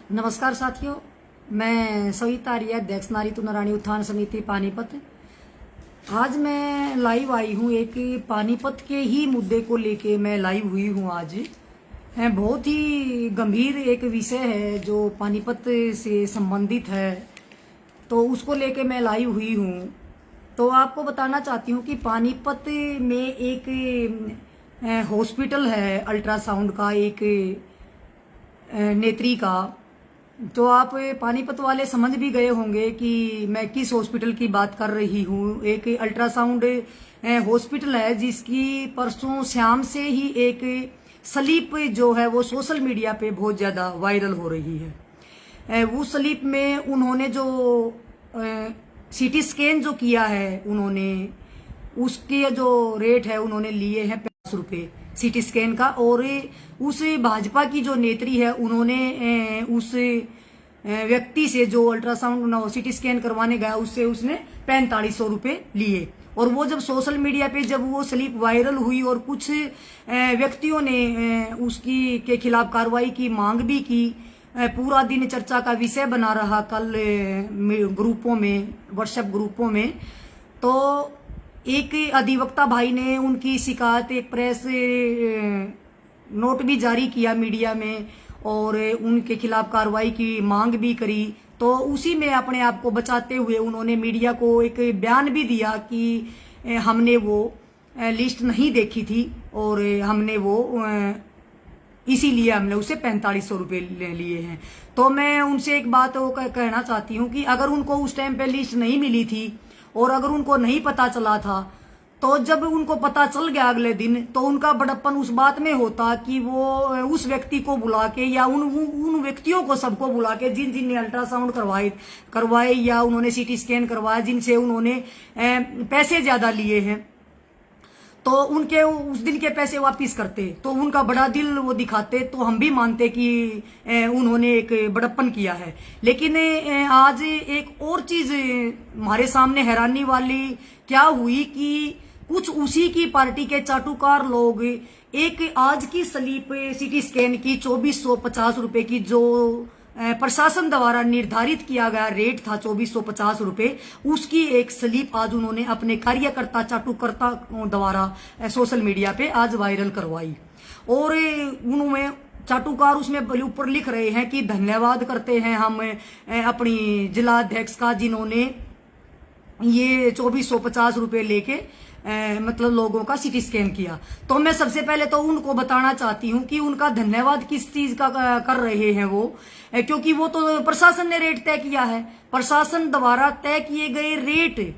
नमस्कार साथियों, मैं सविता आर्य, अध्यक्ष नारी नारायणी उत्थान समिति पानीपत। आज मैं लाइव आई हूँ, एक पानीपत के ही मुद्दे को लेके मैं लाइव हुई हूँ। आज बहुत ही गंभीर एक विषय है जो पानीपत से संबंधित है, तो उसको लेके मैं लाइव हुई हूँ। तो आपको बताना चाहती हूँ कि पानीपत में एक हॉस्पिटल है अल्ट्रासाउंड का, एक नेत्री का। तो आप पानीपत वाले समझ भी गए होंगे कि मैं किस हॉस्पिटल की बात कर रही हूँ। एक अल्ट्रासाउंड हॉस्पिटल है जिसकी परसों शाम से ही एक स्लिप जो है वो सोशल मीडिया पे बहुत ज़्यादा वायरल हो रही है। वो स्लिप में उन्होंने जो सीटी स्कैन जो किया है, उन्होंने उसके जो रेट है उन्होंने लिए हैं 50 रुपये सीटी स्कैन का। और उस भाजपा की जो नेत्री है उन्होंने उस व्यक्ति से जो अल्ट्रासाउंड सीटी स्कैन करवाने गया उससे उसने 4500 रुपये लिए। और वो जब सोशल मीडिया पे जब वो स्लिप वायरल हुई और कुछ व्यक्तियों ने उसकी के खिलाफ कार्रवाई की मांग भी की, पूरा दिन चर्चा का विषय बना रहा कल ग्रुपों में, व्हाट्सएप ग्रुपों में। तो एक अधिवक्ता भाई ने उनकी शिकायत एक प्रेस नोट भी जारी किया मीडिया में और उनके खिलाफ कार्रवाई की मांग भी करी। तो उसी में अपने आप को बचाते हुए उन्होंने मीडिया को एक बयान भी दिया कि हमने वो लिस्ट नहीं देखी थी और हमने वो इसीलिए हमने उसे 4500 रुपये लिए हैं। तो मैं उनसे एक बात कहना चाहती हूँ कि अगर उनको उस टाइम पे लिस्ट नहीं मिली थी और अगर उनको नहीं पता चला था, तो जब उनको पता चल गया अगले दिन, तो उनका बड़प्पन उस बात में होता कि वो उस व्यक्ति को बुला के या उन व्यक्तियों को सबको बुला के जिन ने अल्ट्रासाउंड करवाए या उन्होंने सीटी स्कैन करवाया, जिनसे उन्होंने पैसे ज्यादा लिए हैं, तो उनके उस दिन के पैसे वापस करते, तो उनका बड़ा दिल वो दिखाते, तो हम भी मानते कि उन्होंने एक बड़प्पन किया है। लेकिन आज एक और चीज हमारे सामने हैरानी वाली क्या हुई कि कुछ उसी की पार्टी के चाटुकार लोग एक आज की स्लिप सीटी स्कैन की 2450 रुपए की, जो प्रशासन द्वारा निर्धारित किया गया रेट था 2450 रुपए, उसकी एक स्लिप आज उन्होंने अपने कार्यकर्ता चाटुकर्ता द्वारा सोशल मीडिया पे आज वायरल करवाई। और उन्होंने चाटुकार उसमें ऊपर लिख रहे हैं कि धन्यवाद करते हैं हम अपनी जिला अध्यक्ष का, जिन्होंने ये 2450 रुपए लेके मतलब लोगों का सीटी स्कैन किया। तो मैं सबसे पहले तो उनको बताना चाहती हूँ कि उनका धन्यवाद किस चीज का कर रहे हैं वो, क्योंकि वो तो प्रशासन ने रेट तय किया है। प्रशासन द्वारा तय किए गए रेट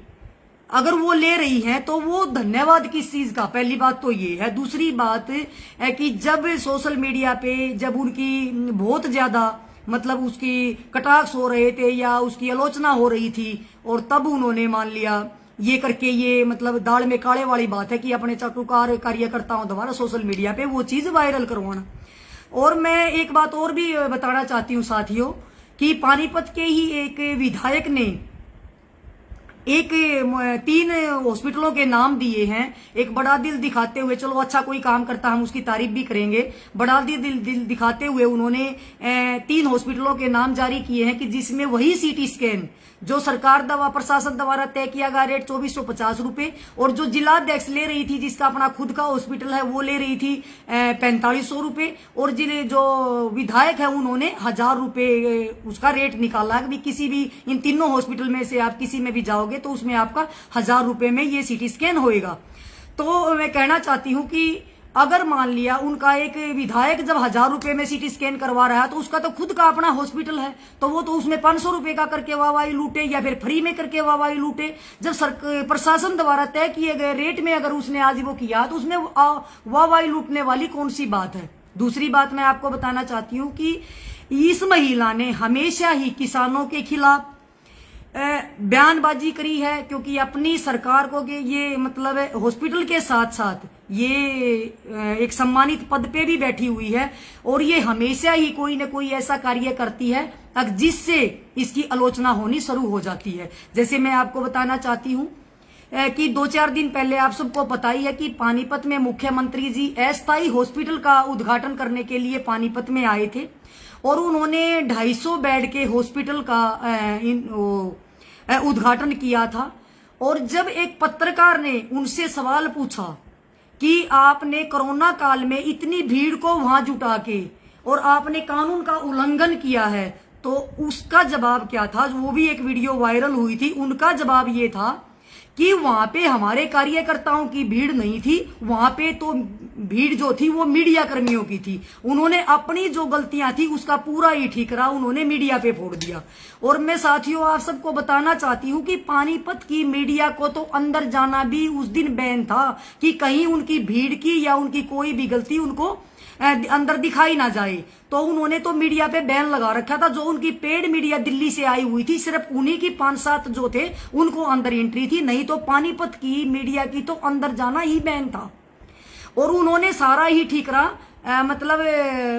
अगर वो ले रही हैं तो वो धन्यवाद किस चीज का, पहली बात तो ये है। दूसरी बात है कि जब सोशल मीडिया पे जब उनकी बहुत ज्यादा मतलब उसकी कटाक्ष हो रहे थे या उसकी आलोचना हो रही थी, और तब उन्होंने मान लिया ये करके, ये मतलब दाल में काले वाली बात है कि अपने चाटुकार कार्यकर्ताओं द्वारा सोशल मीडिया पे वो चीज वायरल करवाना। और मैं एक बात और भी बताना चाहती हूँ साथियों कि पानीपत के ही एक विधायक ने एक 3 हॉस्पिटलों के नाम दिए हैं, एक बड़ा दिल दिखाते हुए। चलो अच्छा कोई काम करता हम उसकी तारीफ भी करेंगे। बड़ा दिल दिखाते हुए उन्होंने 3 हॉस्पिटलों के नाम जारी किए हैं कि जिसमें वही सीटी स्कैन जो सरकार द्वारा प्रशासन द्वारा तय किया गया रेट 2450 रुपए, और जो जिलाध्यक्ष ले रही थी जिसका अपना खुद का हॉस्पिटल है वो ले रही थी 4500 रुपए, और जिन्हें जो विधायक है उन्होंने 1000 रुपए उसका रेट निकाला कि किसी भी इन तीनों हॉस्पिटल में से आप किसी में भी जाओगे तो उसमें आपका 1000 रुपए में ये सीटी स्कैन होएगा। तो मैं कहना चाहती हूँ कि अगर मान लिया उनका एक विधायक जब 1000 रुपए में सीटी स्कैन करवा रहा है तो उसका तो खुद का अपना हॉस्पिटल है, तो वो तो उसमें 500 रुपए का करके वाहवाही लूटे या फिर फ्री में करके वाहवाही लूटे। जब प्रशासन द्वारा तय किए गए रेट में अगर उसने आज वो किया तो उसमें वाहवाही लूटने वाली कौन सी बात है। दूसरी बात मैं आपको बताना चाहती हूँ कि इस महिला ने हमेशा ही किसानों के खिलाफ बयानबाजी करी है, क्योंकि अपनी सरकार को ये मतलब हॉस्पिटल के साथ साथ ये एक सम्मानित पद पे भी बैठी हुई है, और ये हमेशा ही कोई न कोई ऐसा कार्य करती है जिससे इसकी आलोचना होनी शुरू हो जाती है। जैसे मैं आपको बताना चाहती हूँ कि 2-4 दिन पहले आप सबको पता ही है कि पानीपत में मुख्यमंत्री जी अस्थायी हॉस्पिटल का उद्घाटन करने के लिए पानीपत में आए थे, और उन्होंने 250 बेड के हॉस्पिटल का उद्घाटन किया था। और जब एक पत्रकार ने उनसे सवाल पूछा कि आपने कोरोना काल में इतनी भीड़ को वहां जुटा के और आपने कानून का उल्लंघन किया है, तो उसका जवाब क्या था, वो भी एक वीडियो वायरल हुई थी। उनका जवाब ये था कि वहां पे हमारे कार्यकर्ताओं की भीड़ नहीं थी, वहां पे तो भीड़ जो थी वो मीडिया कर्मियों की थी। उन्होंने अपनी जो गलतियां थी उसका पूरा ही ठीकरा उन्होंने मीडिया पे फोड़ दिया। और मैं साथियों आप सबको बताना चाहती हूं कि पानीपत की मीडिया को तो अंदर जाना भी उस दिन बैन था कि कहीं उनकी भीड़ की या उनकी कोई भी गलती उनको अंदर दिखाई ना जाए। तो उन्होंने तो मीडिया पे बैन लगा रखा था। जो उनकी पेड मीडिया दिल्ली से आई हुई थी, सिर्फ उन्हीं की 5-7 जो थे उनको अंदर एंट्री थी, नहीं तो पानीपत की मीडिया की तो अंदर जाना ही बैन था। और उन्होंने सारा ही ठीकरा मतलब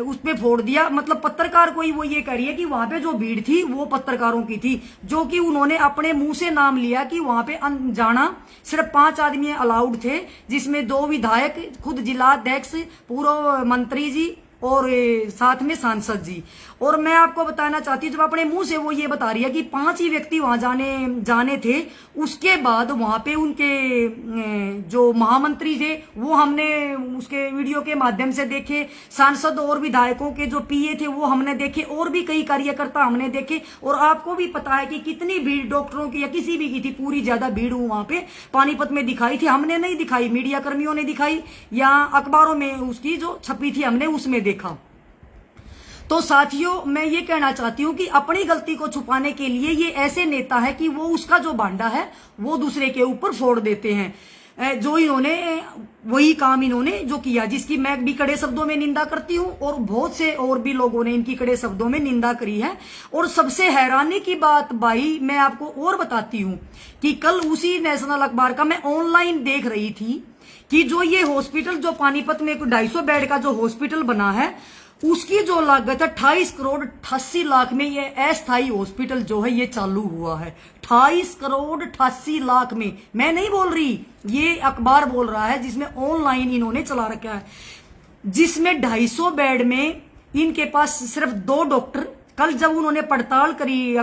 उसमें फोड़ दिया। मतलब पत्रकार कोई वो ये कह रही है कि वहां पे जो भीड़ थी वो पत्रकारों की थी, जो कि उन्होंने अपने मुंह से नाम लिया कि वहां पे जाना सिर्फ 5 आदमी अलाउड थे, जिसमें 2 विधायक, खुद जिलाध्यक्ष, पूर्व मंत्री जी और साथ में सांसद जी। और मैं आपको बताना चाहती हूँ, जब अपने मुंह से वो ये बता रही है कि 5 ही व्यक्ति वहां जाने थे, उसके बाद वहां पे उनके जो महामंत्री थे वो हमने उसके वीडियो के माध्यम से देखे, सांसद और विधायकों के जो पीए थे वो हमने देखे, और भी कई कार्यकर्ता हमने देखे। और आपको भी पता है कि कितनी भीड़ डॉक्टरों की या किसी भी की थी, पूरी ज्यादा भीड़ वहां पे पानीपत में दिखाई थी। हमने नहीं दिखाई, मीडिया कर्मियों ने दिखाई या अखबारों में उसकी जो छपी थी हमने उसमें देखा। तो साथियों मैं ये कहना चाहती हूं कि अपनी गलती को छुपाने के लिए ये ऐसे नेता है कि वो उसका जो भांडा है वो दूसरे के ऊपर फोड़ देते हैं। जो इन्होंने वही काम इन्होंने जो किया, जिसकी मैं भी कड़े शब्दों में निंदा करती हूं, और बहुत से और भी लोगों ने इनकी कड़े शब्दों में निंदा करी है। और सबसे हैरानी की बात भाई मैं आपको और बताती हूं कि कल उसी नेशनल अखबार का मैं ऑनलाइन देख रही थी कि जो ये हॉस्पिटल जो पानीपत में 250 बेड का जो हॉस्पिटल बना है, उसकी जो लागत है 28 करोड़ 88 लाख में ये अस्थायी हॉस्पिटल जो है ये चालू हुआ है। 28 करोड़ 88 लाख में, मैं नहीं बोल रही, ये अखबार बोल रहा है, जिसमें ऑनलाइन इन्होंने चला रखा है, जिसमें 250 बेड में इनके पास सिर्फ 2 डॉक्टर। कल जब उन्होंने पड़ताल करी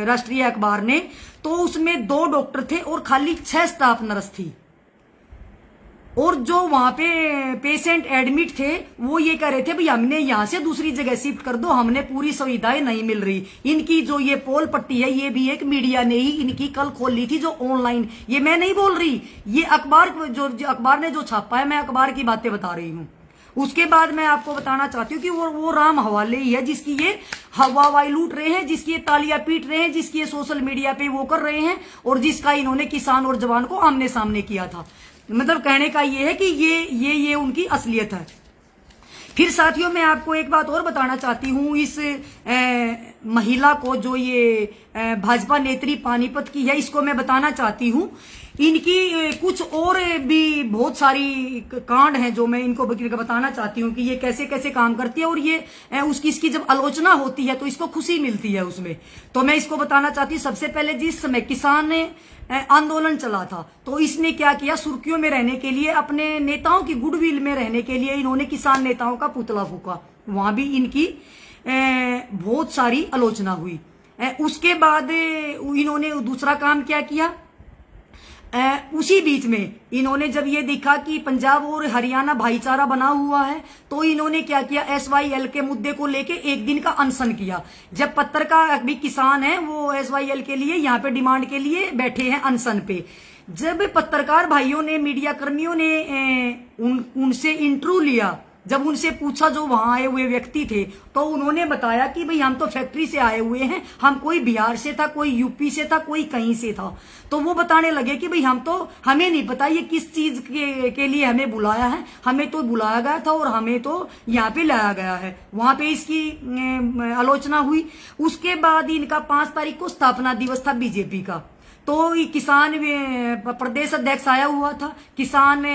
राष्ट्रीय अखबार ने, तो उसमें 2 डॉक्टर थे और खाली 6 स्टाफ नर्स थी। और जो वहां पे पेशेंट एडमिट थे वो ये कह रहे थे भाई हमने यहां से दूसरी जगह शिफ्ट कर दो, हमने पूरी सुविधाएं नहीं मिल रही। इनकी जो ये पोल पट्टी है ये भी एक मीडिया ने ही इनकी कल खोली थी, जो ऑनलाइन, ये मैं नहीं बोल रही, ये अखबार जो अखबार ने जो छापा है, मैं अखबार की बातें बता रही हूँ। उसके बाद मैं आपको बताना चाहती हूँ कि वो राम हवाले ही है, जिसकी ये हवाई लूट रहे हैं, जिसकी ये तालियां पीट रहे हैं, जिसकी ये सोशल मीडिया पे वो कर रहे हैं, और जिसका इन्होंने किसान और जवान को आमने सामने किया था। मतलब कहने का ये है कि ये उनकी असलियत है। फिर साथियों मैं आपको एक बात और बताना चाहती हूँ, इस महिला को जो ये भाजपा नेत्री पानीपत की है, इसको मैं बताना चाहती हूँ। इनकी कुछ और भी बहुत सारी कांड हैं जो मैं इनको बताना चाहती हूँ कि ये कैसे कैसे काम करती है, और ये इसकी जब आलोचना होती है तो इसको खुशी मिलती है उसमें। तो मैं इसको बताना चाहती हूँ, सबसे पहले जिस समय किसान ने आंदोलन चला था, तो इसने क्या किया, सुर्खियों में रहने के लिए, अपने नेताओं की गुडविल में रहने के लिए इन्होंने किसान नेताओं का पुतला फूका। वहां भी इनकी बहुत सारी आलोचना हुई। उसके बाद इन्होंने दूसरा काम क्या किया, उसी बीच में इन्होंने जब ये देखा कि पंजाब और हरियाणा भाईचारा बना हुआ है, तो इन्होंने क्या किया, SYL के मुद्दे को लेके 1 दिन का अनशन किया। जब पत्रकार अभी किसान है वो SYL के लिए यहाँ पे डिमांड के लिए बैठे हैं अनशन पे। जब पत्रकार भाइयों ने, मीडिया कर्मियों ने उनसे इंटरव्यू लिया, जब उनसे पूछा जो वहां आए हुए व्यक्ति थे, तो उन्होंने बताया कि भाई हम तो फैक्ट्री से आए हुए हैं, हम कोई बिहार से था, कोई यूपी से था, कोई कहीं से था। तो वो बताने लगे कि भाई हमें नहीं पता ये किस चीज के लिए हमें बुलाया है, हमें तो बुलाया गया था और हमें तो यहाँ पे लाया गया है। वहां पे इसकी आलोचना हुई। उसके बाद इनका 5 तारीख को स्थापना दिवस था बीजेपी का, तो किसान प्रदेश अध्यक्ष आया हुआ था, किसान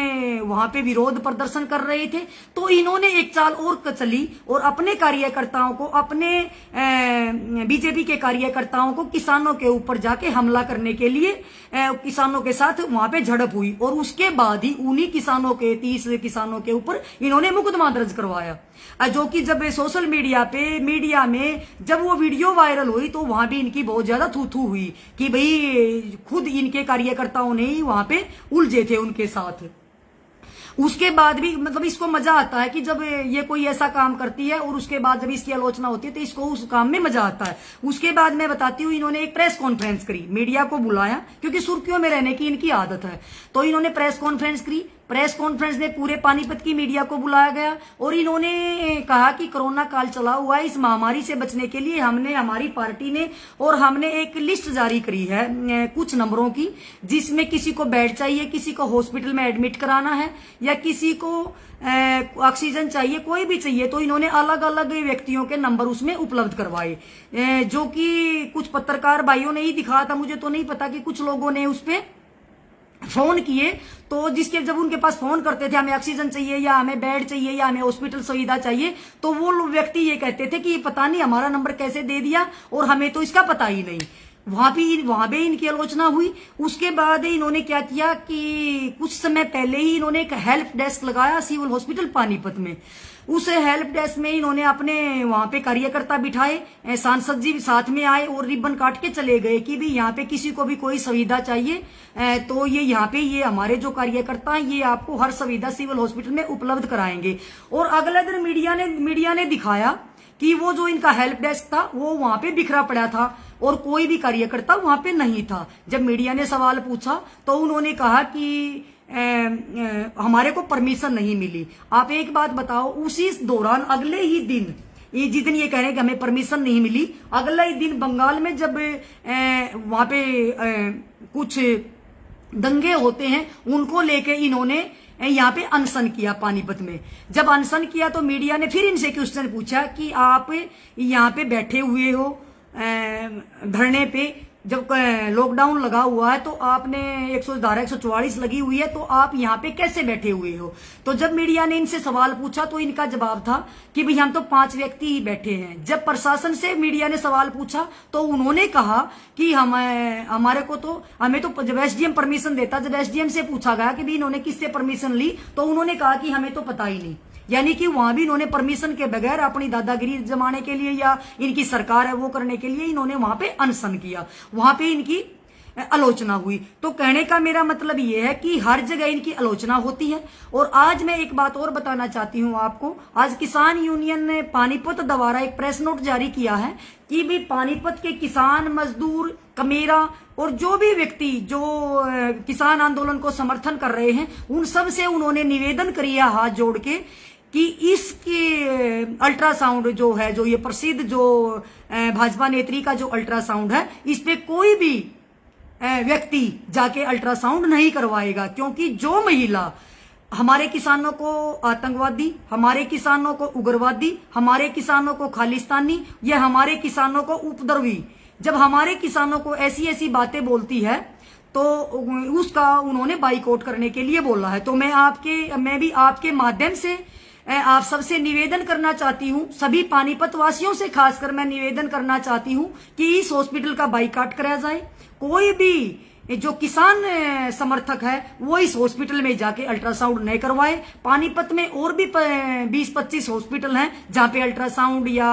वहां पे विरोध प्रदर्शन कर रहे थे। तो इन्होंने एक चाल और चली और अपने कार्यकर्ताओं को, अपने बीजेपी के कार्यकर्ताओं को किसानों के ऊपर जाके हमला करने के लिए किसानों के साथ वहां पे झड़प हुई और उसके बाद ही उन्हीं किसानों के 30 किसानों के ऊपर इन्होंने मुकदमा दर्ज करवाया। जो कि जब सोशल मीडिया में जब वो वीडियो वायरल हुई तो वहां भी इनकी बहुत ज्यादा थू हुई कि भाई खुद इनके कार्यकर्ताओं ने ही वहां पे उलझे थे उनके साथ। उसके बाद भी मतलब इसको मजा आता है कि जब ये कोई ऐसा काम करती है और उसके बाद जब इसकी आलोचना होती है तो इसको उस काम में मजा आता है। उसके बाद मैं बताती हूँ, इन्होंने एक प्रेस कॉन्फ्रेंस करी, मीडिया को बुलाया क्योंकि सुर्खियों में रहने की इनकी आदत है। तो इन्होंने प्रेस कॉन्फ्रेंस करी। प्रेस कॉन्फ्रेंस में पूरे पानीपत की मीडिया को बुलाया गया और इन्होंने कहा कि कोरोना काल चला हुआ है, इस महामारी से बचने के लिए हमारी पार्टी ने और हमने एक लिस्ट जारी करी है कुछ नंबरों की, जिसमें किसी को बेड चाहिए, किसी को हॉस्पिटल में एडमिट कराना है या किसी को ऑक्सीजन चाहिए, कोई भी चाहिए। तो इन्होंने अलग अलग व्यक्तियों के नंबर उसमें उपलब्ध करवाए, जो कि कुछ पत्रकार भाइयों ने ही दिखाया था, मुझे तो नहीं पता कि कुछ लोगों ने उस पर फोन किए। तो जिसके जब उनके पास फोन करते थे हमें ऑक्सीजन चाहिए या हमें बेड चाहिए या हमें हॉस्पिटल सुविधा चाहिए, तो वो व्यक्ति ये कहते थे कि पता नहीं हमारा नंबर कैसे दे दिया और हमें तो इसका पता ही नहीं। वहां भी इनकी आलोचना हुई। उसके बाद इन्होंने क्या किया कि कुछ समय पहले ही इन्होंने एक हेल्प डेस्क लगाया सिविल हॉस्पिटल पानीपत में। उस हेल्प डेस्क में इन्होंने अपने वहां पे कार्यकर्ता बिठाए, सांसद जी साथ में आए और रिबन काट के चले गए कि भी यहाँ पे किसी को भी कोई सुविधा चाहिए तो ये यहाँ पे ये हमारे जो कार्यकर्ता हैं ये आपको हर सुविधा सिविल हॉस्पिटल में उपलब्ध कराएंगे। और अगले दिन मीडिया ने दिखाया कि वो जो इनका हेल्प डेस्क था वो वहां पे बिखरा पड़ा था और कोई भी कार्यकर्ता वहां पे नहीं था। जब मीडिया ने सवाल पूछा तो उन्होंने कहा कि हमारे को परमिशन नहीं मिली। आप एक बात बताओ, उसी दौरान अगले ही दिन जिस दिन ये कह रहे हैं कि हमें परमिशन नहीं मिली, अगले ही दिन बंगाल में जब वहां पे कुछ दंगे होते हैं उनको लेके इन्होंने यहाँ पे अनशन किया पानीपत में। जब अनशन किया तो मीडिया ने फिर इनसे क्वेश्चन पूछा कि आप यहाँ पे बैठे हुए हो धरने पे, जब लॉकडाउन लगा हुआ है तो आपने 144 लगी हुई है तो आप यहाँ पे कैसे बैठे हुए हो। तो जब मीडिया ने इनसे सवाल पूछा तो इनका जवाब था कि भाई हम तो 5 व्यक्ति ही बैठे हैं। जब प्रशासन से मीडिया ने सवाल पूछा तो उन्होंने कहा कि हमें तो जब एसडीएम परमिशन देता, जब एसडीएम से पूछा गया कि भाई इन्होंने किससे परमिशन ली तो उन्होंने कहा कि हमें तो पता ही नहीं। यानी कि वहां भी इन्होंने परमिशन के बगैर अपनी दादागिरी जमाने के लिए या इनकी सरकार है वो करने के लिए इन्होंने वहां पे अनशन किया, वहां पे इनकी आलोचना हुई। तो कहने का मेरा मतलब ये है कि हर जगह इनकी आलोचना होती है। और आज मैं एक बात और बताना चाहती हूं आपको, आज किसान यूनियन ने पानीपत द्वारा एक प्रेस नोट जारी किया है कि भी पानीपत के किसान, मजदूर, कमेरा और जो भी व्यक्ति जो किसान आंदोलन को समर्थन कर रहे हैं उन सब से उन्होंने निवेदन किया हाथ जोड़ के कि इसके अल्ट्रासाउंड जो है, जो ये प्रसिद्ध जो भाजपा नेत्री का जो अल्ट्रासाउंड है, इस पे कोई भी व्यक्ति जाके अल्ट्रासाउंड नहीं करवाएगा, क्योंकि जो महिला हमारे किसानों को आतंकवादी, हमारे किसानों को उग्रवादी, हमारे किसानों को खालिस्तानी या हमारे किसानों को उपद्रवी, जब हमारे किसानों को ऐसी ऐसी बातें बोलती है तो उसका उन्होंने बाइकआउट करने के लिए बोला है। तो मैं भी आपके माध्यम से आप सबसे निवेदन करना चाहती हूं, सभी पानीपत वासियों से खासकर मैं निवेदन करना चाहती हूं कि इस हॉस्पिटल का बाइकाट कराया जाए। कोई भी जो किसान समर्थक है वो इस हॉस्पिटल में जाके अल्ट्रासाउंड नहीं करवाए। पानीपत में और भी 20-25 हॉस्पिटल हैं जहां पे अल्ट्रासाउंड या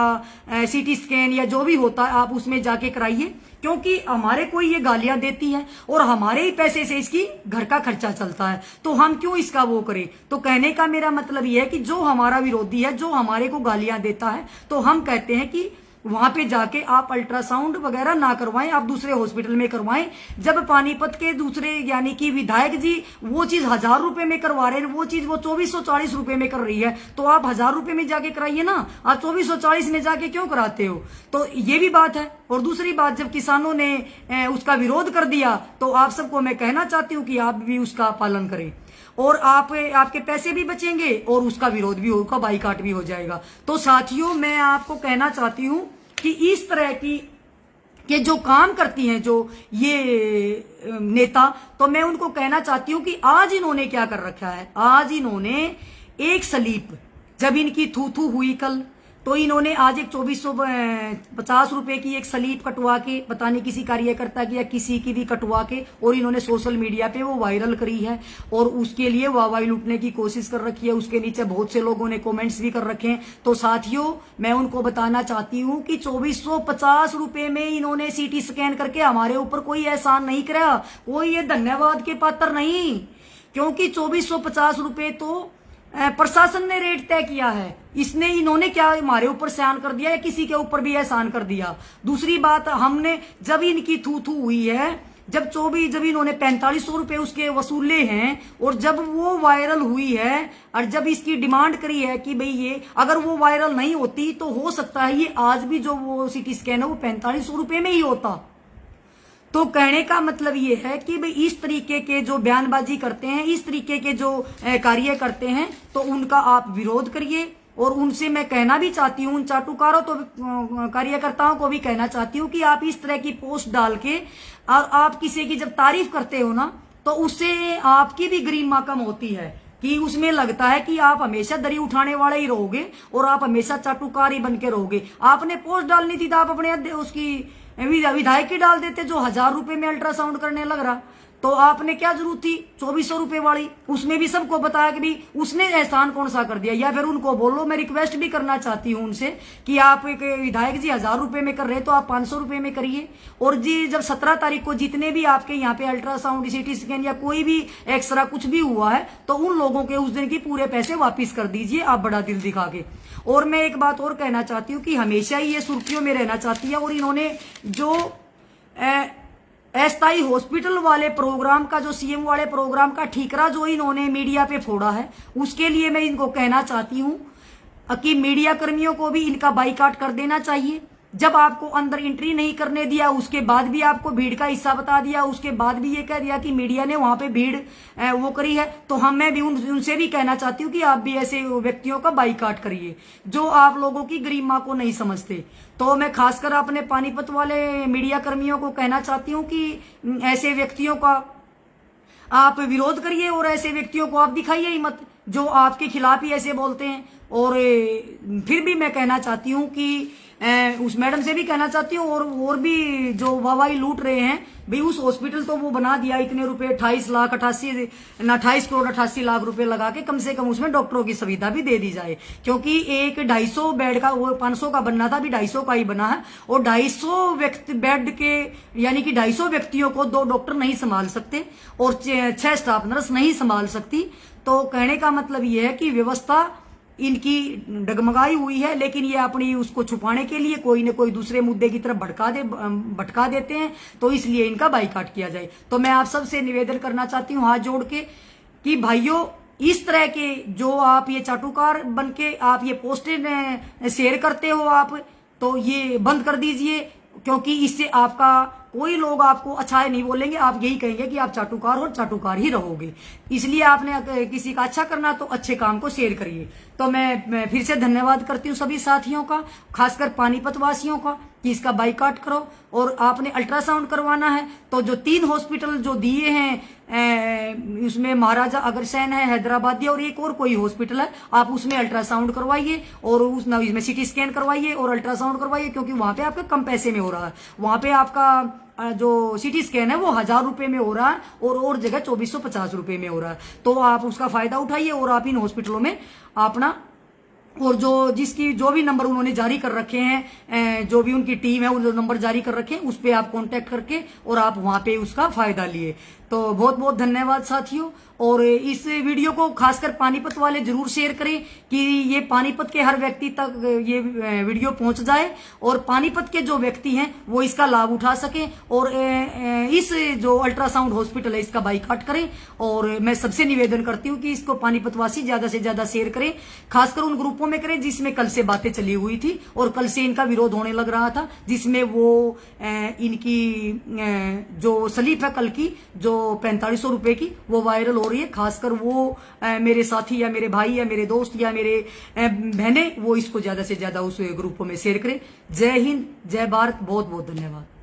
सीटी स्कैन या जो भी होता है आप उसमें जाके कराइए, क्योंकि हमारे को ये गालियां देती है और हमारे ही पैसे से इसकी घर का खर्चा चलता है, तो हम क्यों इसका वो करें। तो कहने का मेरा मतलब ये है कि जो हमारा विरोधी है, जो हमारे को गालियां देता है, तो हम कहते हैं कि वहां पे जाके आप अल्ट्रासाउंड वगैरह ना करवाएं, आप दूसरे हॉस्पिटल में करवाएं। जब पानीपत के दूसरे यानी कि विधायक जी वो चीज 1000 रुपए में करवा रहे हैं, वो चीज वो 2440 रुपए में कर रही है, तो आप 1000 रुपए में जाके कराइए ना, आप 2440 में जाके क्यों कराते हो। तो ये भी बात है। और दूसरी बात, जब किसानों ने उसका विरोध कर दिया तो आप सबको मैं कहना चाहती हूँ कि आप भी उसका पालन करें और आपके पैसे भी बचेंगे और उसका विरोध भी होगा, बाइकाट भी हो जाएगा। तो साथियों, मैं आपको कहना चाहती हूं कि इस तरह की कि जो काम करती हैं जो ये नेता, तो मैं उनको कहना चाहती हूं कि आज इन्होंने क्या कर रखा है। आज इन्होंने एक स्लिप, जब इनकी थू थू हुई कल, तो इन्होंने आज एक 2450 रुपए की एक स्लिप कटवा के, पता नहीं किसी कार्यकर्ता की या किसी की भी कटवा के, और इन्होंने सोशल मीडिया पे वो वायरल करी है और उसके लिए वाहवाही लूटने की कोशिश कर रखी है। उसके नीचे बहुत से लोगों ने कमेंट्स भी कर रखे हैं। तो साथियों, मैं उनको बताना चाहती हूं कि 2450 रुपए में इन्होंने सीटी स्कैन करके हमारे ऊपर कोई एहसान नहीं करा, कोई ये धन्यवाद के पात्र नहीं, क्योंकि 2450 रुपए तो प्रशासन ने रेट तय किया है। इसने इन्होंने क्या हमारे ऊपर एहसान कर दिया या किसी के ऊपर भी एहसान कर दिया। दूसरी बात, हमने जब इनकी थू थू हुई है, जब इन्होंने 4500 रुपए उसके वसूले हैं, और जब वो वायरल हुई है, और जब इसकी डिमांड करी है कि भाई ये अगर वो वायरल नहीं होती तो हो सकता है ये आज भी जो वो सीटी स्कैन है वो 4500 रुपए में ही होता। तो कहने का मतलब ये है कि भाई इस तरीके के जो बयानबाजी करते हैं, इस तरीके के जो कार्य करते हैं, तो उनका आप विरोध करिए। और उनसे मैं कहना भी चाहती हूँ, उन चाटुकारों तो कार्यकर्ताओं को भी कहना चाहती हूँ कि आप इस तरह की पोस्ट डाल के और आप किसी की जब तारीफ करते हो ना, तो उससे आपकी भी गरिमा कम होती है, कि उसमें लगता है कि आप हमेशा दरी उठाने वाले ही रहोगे और आप हमेशा चाटुकार ही बन के रहोगे। आपने पोस्ट डालनी थी तो आप अपने उसकी विधायक की डाल देते जो 1000 रुपए में अल्ट्रासाउंड करने लग रहा। तो आपने क्या जरूरत थी 2400 रुपए वाली, उसमें भी सबको बताया कि भाई उसने एहसान कौन सा कर दिया। या फिर उनको बोलो, मैं रिक्वेस्ट भी करना चाहती हूं उनसे कि आप एक विधायक जी 1000 रुपए में कर रहे तो आप 500 रुपए में करिए। और जी जब 17 तारीख को जितने भी आपके यहाँ पे अल्ट्रासाउंड, सीटी स्कैन या कोई भी एक्सरा कुछ भी हुआ है, तो उन लोगों के उस दिन की पूरे पैसे वापिस कर दीजिए आप बड़ा दिल दिखा के। और मैं एक बात और कहना चाहती हूँ कि हमेशा ही ये सुर्खियों में रहना चाहती है, और इन्होंने जो अस्थायी हॉस्पिटल वाले प्रोग्राम का, जो सीएम वाले प्रोग्राम का ठीकरा जो इन्होंने मीडिया पे फोड़ा है, उसके लिए मैं इनको कहना चाहती हूं कि मीडिया कर्मियों को भी इनका बाइकाट कर देना चाहिए। जब आपको अंदर एंट्री नहीं करने दिया, उसके बाद भी आपको भीड़ का हिस्सा बता दिया, उसके बाद भी ये कह दिया कि मीडिया ने वहां पे भीड़ वो करी है, तो मैं भी उनसे भी कहना चाहती हूँ कि आप भी ऐसे व्यक्तियों का बाइकाट करिए जो आप लोगों की गरिमा को नहीं समझते। तो मैं खासकर अपने पानीपत वाले मीडिया कर्मियों को कहना चाहती हूँ कि ऐसे व्यक्तियों का आप विरोध करिए और ऐसे व्यक्तियों को आप दिखाइए ही मत जो आपके खिलाफ ही ऐसे बोलते हैं। और फिर भी मैं कहना चाहती हूँ कि उस मैडम से भी कहना चाहती हूँ, और भी जो वाहवाही लूट रहे हैं भाई, उस हॉस्पिटल तो वो बना दिया इतने रुपए 28 करोड़ 88 लाख रुपए लगा के, कम से कम उसमें डॉक्टरों की सुविधा भी दे दी जाए, क्योंकि एक 250 बेड का, वो 500 का बनना था, अभी 250 का ही बना है। और 250 बेड के यानी कि 250 व्यक्तियों को 2 डॉक्टर नहीं संभाल सकते और 6 स्टाफ नर्स नहीं संभाल सकती। तो कहने का मतलब ये है कि व्यवस्था इनकी डगमगाई हुई है, लेकिन ये अपनी उसको छुपाने के लिए कोई न कोई दूसरे मुद्दे की तरफ भटका देते हैं, तो इसलिए इनका बाइकाट किया जाए। तो मैं आप सबसे निवेदन करना चाहती हूँ हाथ जोड़ के कि भाइयों, इस तरह के जो आप ये चाटुकार बन के आप ये पोस्टें शेयर करते हो, आप तो ये बंद कर दीजिए, क्योंकि इससे आपका कोई लोग आपको अच्छा नहीं बोलेंगे, आप यही कहेंगे कि आप चाटुकार और चाटुकार ही रहोगे। इसलिए आपने किसी का अच्छा करना तो अच्छे काम को शेयर करिए। तो मैं फिर से धन्यवाद करती हूँ सभी साथियों का, खासकर पानीपत वासियों का, कि इसका बाइकाट करो। और आपने अल्ट्रासाउंड करवाना है तो जो 3 हॉस्पिटल जो दिए हैं, उसमें महाराजा अग्रसेन है हैदराबादी और एक और कोई हॉस्पिटल है, आप उसमें अल्ट्रासाउंड करवाइए और उसमें सीटी स्कैन करवाइए और अल्ट्रासाउंड करवाइए, क्योंकि वहां पे आपके कम पैसे में हो रहा है। वहां पे आपका जो सीटी स्कैन है वो 1000 रुपए में हो रहा है और जगह 2450 रुपए में हो रहा है। तो आप उसका फायदा उठाइए और आप इन हॉस्पिटलों में अपना, और जो भी नंबर उन्होंने जारी कर रखे हैं, जो भी उनकी टीम है, वो जो नंबर जारी कर रखे हैं, उस पे आप कांटेक्ट करके और आप वहां पे उसका फायदा लिए। तो बहुत बहुत धन्यवाद साथियों। और इस वीडियो को खासकर पानीपत वाले जरूर शेयर करें कि ये पानीपत के हर व्यक्ति तक ये वीडियो पहुंच जाए और पानीपत के जो व्यक्ति हैं वो इसका लाभ उठा सकें और इस जो अल्ट्रासाउंड हॉस्पिटल है इसका बाइकाट करें। और मैं सबसे निवेदन करती हूँ कि इसको पानीपत वासी ज्यादा से ज्यादा शेयर करें, खासकर उन ग्रुपों में करें जिसमें कल से बातें चली हुई थी और कल से इनका विरोध होने लग रहा था, जिसमें वो इनकी जो स्लिप है कल की जो 4500 रुपए की वो वायरल हो रही है। खासकर वो मेरे साथी या मेरे भाई या मेरे दोस्त या मेरे बहनें वो इसको ज्यादा से ज्यादा उस ग्रुपों में शेयर करें। जय हिंद, जय भारत, बहुत बहुत धन्यवाद।